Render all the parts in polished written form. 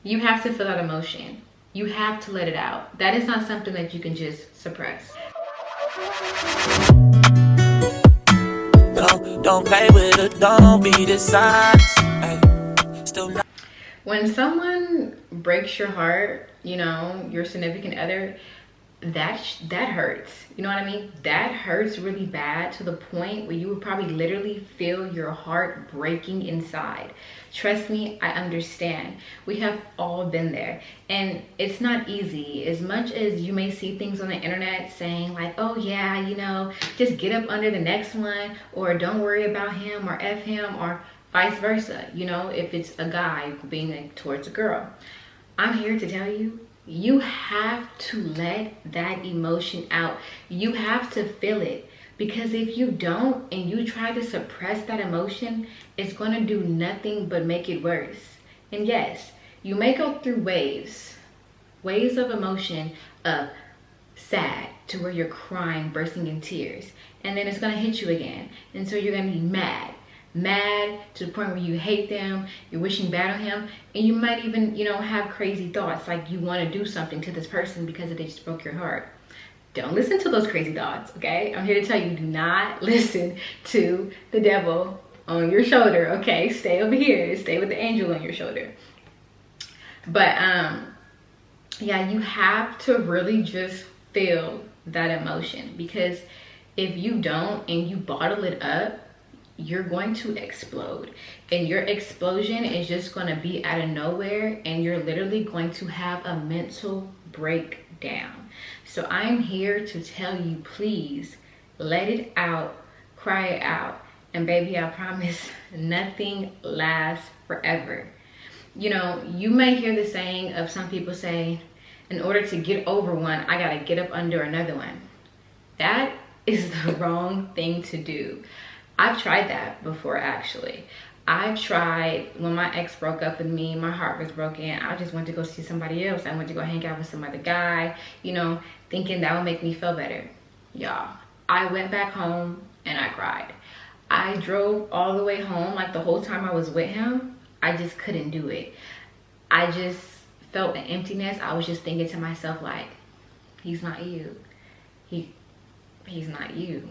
You have to feel that emotion. You have to let it out. That is not something that you can just suppress. Don't play with it, don't be dishonest. Still not. When someone breaks your heart, you know, your significant other, that hurts. You know what I mean? That hurts really bad, to the point where you would probably literally feel your heart breaking inside. Trust me, I understand. We have all been there, and it's not easy. As much as you may see things on the internet saying like, oh yeah, you know, just get up under the next one, or don't worry about him, or F him, or vice versa, you know, if it's a guy being towards a girl. I'm here to tell you, you have to let that emotion out. You have to feel it, because if you don't and you try to suppress that emotion, it's going to do nothing but make it worse. And yes, you may go through waves of emotion, of sad to where you're crying, bursting in tears, and then it's going to hit you again, and so you're going to be mad to the point where you hate them, you're wishing bad on him, and you might even, you know, have crazy thoughts like you want to do something to this person because they just broke your heart. Don't listen to those crazy thoughts, okay? I'm here to tell you, do not listen to the devil on your shoulder, okay? Stay over here, stay with the angel on your shoulder. But yeah, you have to really just feel that emotion, because if you don't and you bottle it up, you're going to explode, and your explosion is just going to be out of nowhere, and you're literally going to have a mental breakdown. So I'm here to tell you, please let it out, cry it out, and baby, I promise nothing lasts forever. You know, you may hear the saying of some people say, in order to get over one, I gotta get up under another one. That is the wrong thing to do. I've tried that before, actually. I've tried, when my ex broke up with me, my heart was broken. I just went to go see somebody else. I went to go hang out with some other guy, you know, thinking that would make me feel better. Y'all, I went back home and I cried. I drove all the way home, like the whole time I was with him. I just couldn't do it. I just felt an emptiness. I was just thinking to myself like, he's not you. He's not you.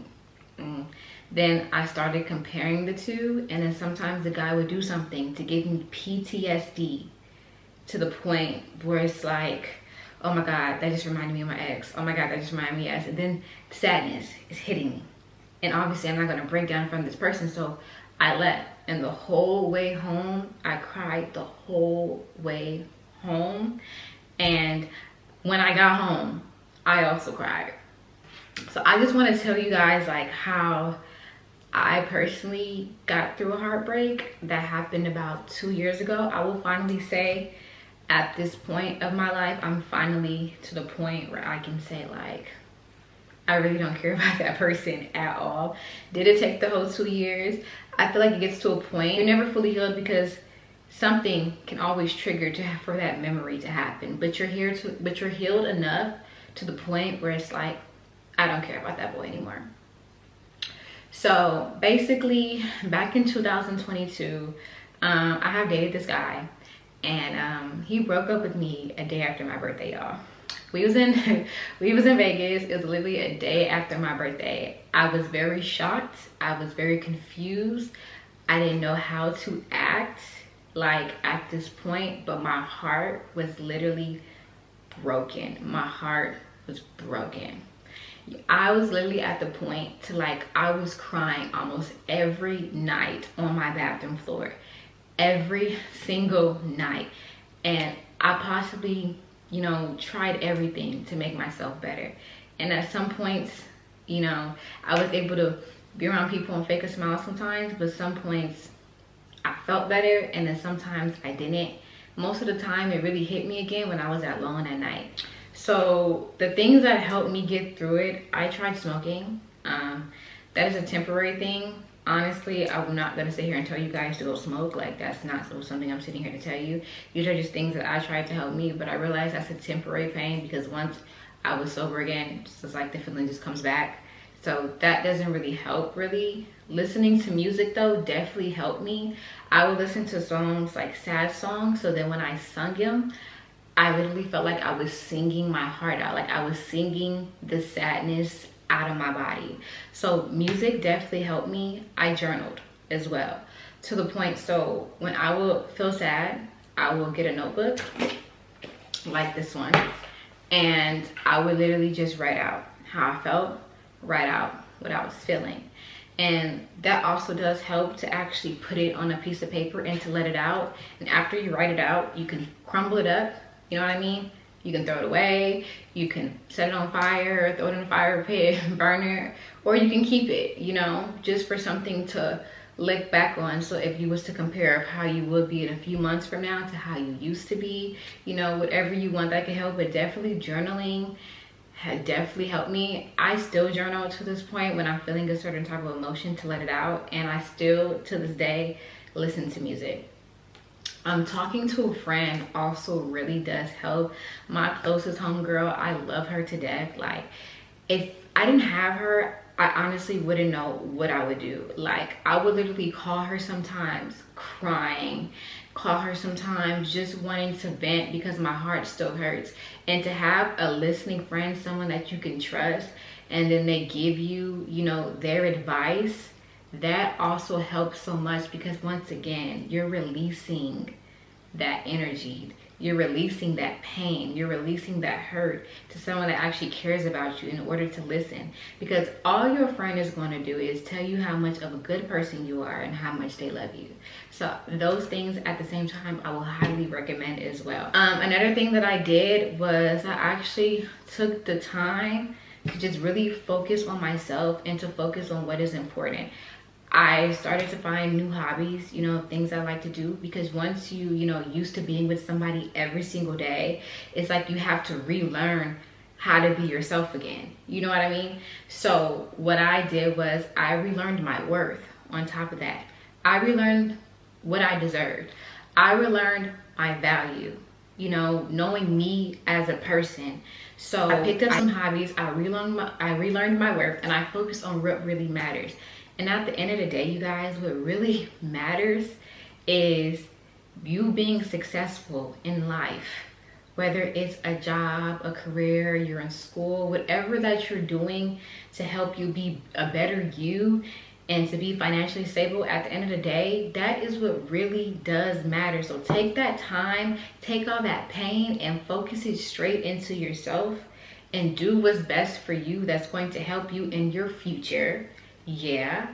Then I started comparing the two, and then sometimes the guy would do something to give me PTSD, to the point where it's like, oh my God, that just reminded me of my ex. Oh my God, that just reminded me of ex. And then sadness is hitting me. And obviously I'm not gonna break down in front of this person, so I left. And the whole way home, I cried the whole way home. And when I got home, I also cried. So I just want to tell you guys like how I personally got through a heartbreak that happened about 2 years ago. I will finally say, at this point of my life, I'm finally to the point where I can say like, I really don't care about that person at all. Did it take the whole 2 years? I feel like it gets to a point, you're never fully healed, because something can always trigger for that memory to happen. But you're healed enough to the point where it's like, I don't care about that boy anymore. So basically, back in 2022, I have dated this guy, and he broke up with me a day after my birthday, y'all. We was in Vegas. It was literally a day after my birthday. I was very shocked. I was very confused. I didn't know how to act like at this point, but my heart was literally broken. My heart was broken. I was literally at the point to like, I was crying almost every night on my bathroom floor, every single night. And I possibly, you know, tried everything to make myself better. And at some points, you know, I was able to be around people and fake a smile sometimes, but some points I felt better, and then sometimes I didn't. Most of the time it really hit me again when I was alone at night. So the things that helped me get through it, I tried smoking. That is a temporary thing. Honestly, I'm not gonna sit here and tell you guys to go smoke. Like, that's not something I'm sitting here to tell you. These are just things that I tried to help me, but I realized that's a temporary pain, because once I was sober again, it's like the feeling just comes back. So that doesn't really help, really. Listening to music though definitely helped me. I would listen to songs like sad songs, so then when I sung them, I literally felt like I was singing my heart out, like I was singing the sadness out of my body. So music definitely helped me. I journaled as well, to the point, so when I will feel sad, I will get a notebook like this one, and I would literally just write out how I felt, write out what I was feeling. And that also does help to actually put it on a piece of paper and to let it out. And after you write it out, you can crumble it up, you know what I mean? You can throw it away, you can set it on fire, throw it in a fire pit, burn it, or you can keep it, you know, just for something to look back on. So if you was to compare of how you would be in a few months from now to how you used to be, you know, whatever you want that can help. But definitely journaling had definitely helped me. I still journal to this point when I'm feeling a certain type of emotion, to let it out. And I still to this day listen to music. Talking to a friend also really does help. My closest homegirl, I love her to death. Like, if I didn't have her, I honestly wouldn't know what I would do. Like, I would literally call her sometimes crying, call her sometimes just wanting to vent because my heart still hurts. And to have a listening friend, someone that you can trust, and then they give you, you know, their advice, that also helps so much, because once again, you're releasing that energy, you're releasing that pain, you're releasing that hurt to someone that actually cares about you in order to listen. Because all your friend is going to do is tell you how much of a good person you are and how much they love you. So those things at the same time, I will highly recommend as well. Another thing that I did was I actually took the time to just really focus on myself and to focus on what is important. I started to find new hobbies, you know, things I like to do, because once you know, used to being with somebody every single day, it's like you have to relearn how to be yourself again. You know what I mean? So what I did was I relearned my worth. On top of that, I relearned what I deserved. I relearned my value, you know, knowing me as a person. So I picked up some hobbies, I relearned my worth, and I focused on what really matters. And at the end of the day, you guys, what really matters is you being successful in life. Whether it's a job, a career, you're in school, whatever that you're doing to help you be a better you and to be financially stable, at the end of the day, that is what really does matter. So take that time, take all that pain and focus it straight into yourself and do what's best for you, that's going to help you in your future. Yeah,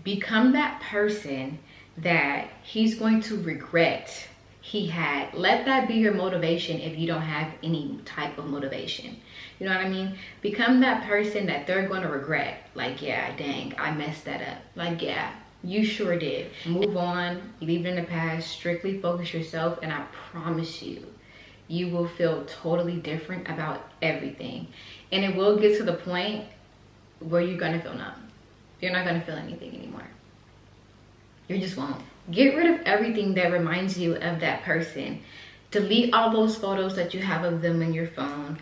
become that person that he's going to regret he had. Let that be your motivation if you don't have any type of motivation. You know what I mean? Become that person that they're going to regret. Like, yeah, dang, I messed that up. Like, yeah, you sure did. Move on, leave it in the past, strictly focus yourself, and I promise you, you will feel totally different about everything. And it will get to the point where you're going to feel numb. You're not going to feel anything anymore. You just won't. Get rid of everything that reminds you of that person. Delete all those photos that you have of them in your phone.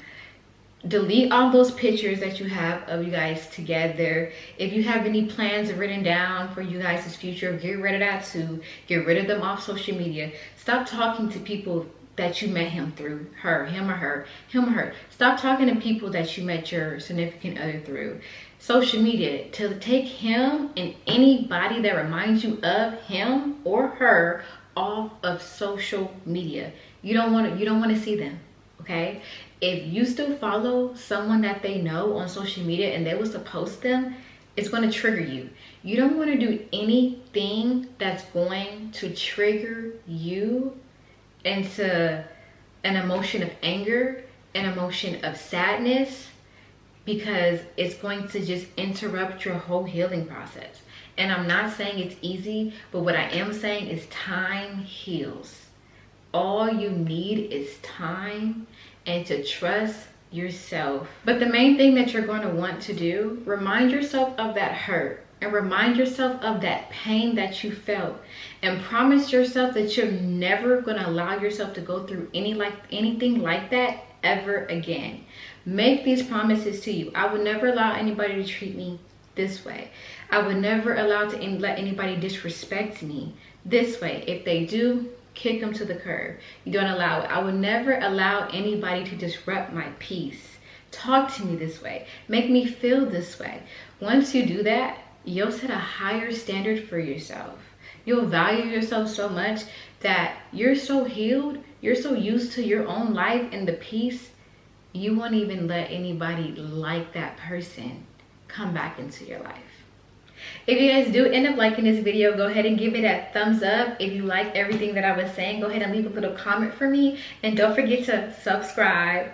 Delete all those pictures that you have of you guys together. If you have any plans written down for you guys' future, get rid of that too. Get rid of them off social media. Stop talking to people that you met him through, him or her. Stop talking to people that you met your significant other through social media. To take him and anybody that reminds you of him or her off of social media. You don't want to see them, okay? If you still follow someone that they know on social media and they was to post them, it's going to trigger you. You don't want to do anything that's going to trigger you into an emotion of anger, an emotion of sadness, because it's going to just interrupt your whole healing process. And I'm not saying it's easy, but what I am saying is time heals. All you need is time and to trust yourself. But the main thing that you're going to want to do, remind yourself of that hurt and remind yourself of that pain that you felt, and promise yourself that you're never going to allow yourself to go through anything like that ever again. Make these promises to you. I would never allow anybody to treat me this way. I would never allow let anybody disrespect me this way. If they do, kick them to the curb. You don't allow it. I would never allow anybody to disrupt my peace. Talk to me this way. Make me feel this way. Once you do that, you'll set a higher standard for yourself. You'll value yourself so much that you're so healed, you're so used to your own life and the peace, you won't even let anybody like that person come back into your life. If you guys do end up liking this video, go ahead and give it a thumbs up. If you like everything that I was saying, go ahead and leave a little comment for me. And don't forget to subscribe.